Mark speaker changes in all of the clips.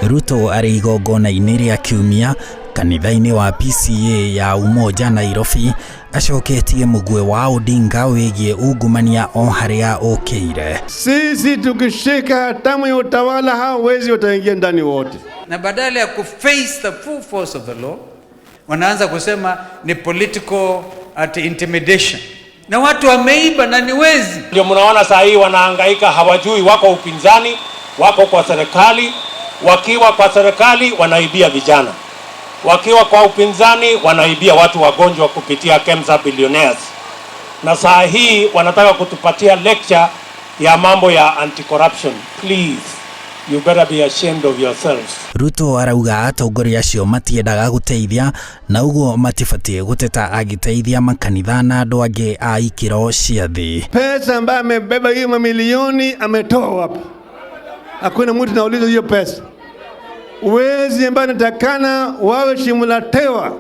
Speaker 1: Ruto ari igongona-inĩ rĩa kiumia kanitha-inĩ wa PCA ya Umoja Nairobi acoketie mũgwe wa Odinga wĩgiĩ ungumania o harĩa ũkĩire.
Speaker 2: Sisi tukishika hatamu ya utawala hao wezi wataingia ndani wote.
Speaker 3: Na badala ya kuface the full force of the law, wanaanza kusema ni political intimidation. Na watu wameiba na ni wezi.
Speaker 4: Ndio mnaona saa hii wanahangaika, hawajui wako upinzani, wako kwa serikali. Wakiwa kwa serikali wanaibia vijana, wakiwa kwa upinzani wanaibia watu wagonjwa kupitia Kemsa Billionaires. Na saa hii wanataka kutupatia lecture ya mambo ya anti-corruption. Please, you better be ashamed of yourselves.
Speaker 1: Ruto arauga atongoria acio matiendaga guteithia na uguo matibatie guteta agiteithia makanitha na andu angi a ikiro cia thi.
Speaker 2: Pesa ambayo amebeba hiyo mamilioni ametoa wapi? Hakuna mtu anauliza hiyo pesa. Wezi ambao natakana wawe shimulatewa,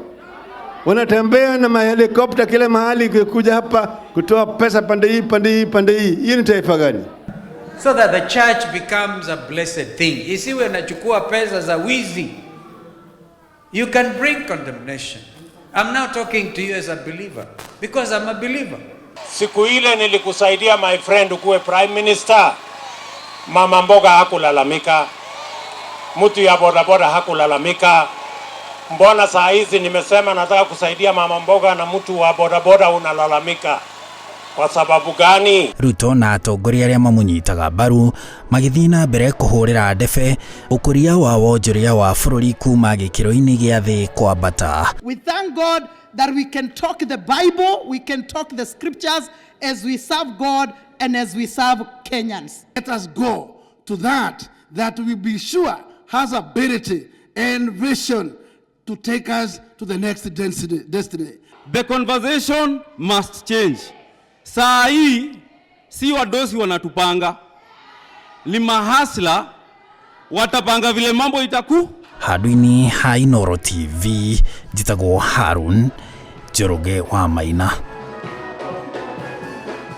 Speaker 2: wanatembea na mahelikopta kila mahali kuja hapa kutoa pesa pande hii pande hii pande hii. Hiyo ni taifa gani?
Speaker 3: So that the church becomes a blessed thing. Isiwe nachukua pesa za wizi. You can bring condemnation. I'm now talking to you as a believer because I'm a believer.
Speaker 4: Siku ile nilikusaidia my friend ukuwe prime minister, mama mboga hakulalamika, mtu ya bodaboda hakulalamika. Mbona saa hizi nimesema nataka kusaidia mama mboga na mtu wa bodaboda unalalamika? Kwa sababu gani?
Speaker 1: Ruto na atongoria arĩa mamunyitaga mbaru magĩthiĩ na mbere kũhũrĩra ndebe ũkũria wa wonjoria wa bũrũri kuma gĩkĩro-inĩ gĩa thĩ kwambata.
Speaker 5: We thank God that we can talk the Bible, we can talk the scriptures as we serve God and as we serve Kenyans.
Speaker 6: Let us go to that we be sure has ability and vision to take us to the next destiny.
Speaker 7: The conversation must change. Saa hii si wadosi wanatupanga, ni mahasla watapanga vile mambo itaku.
Speaker 1: Handũ-inĩ ha Inooro TV, njĩtagwo Harun Njoroge wa Maina.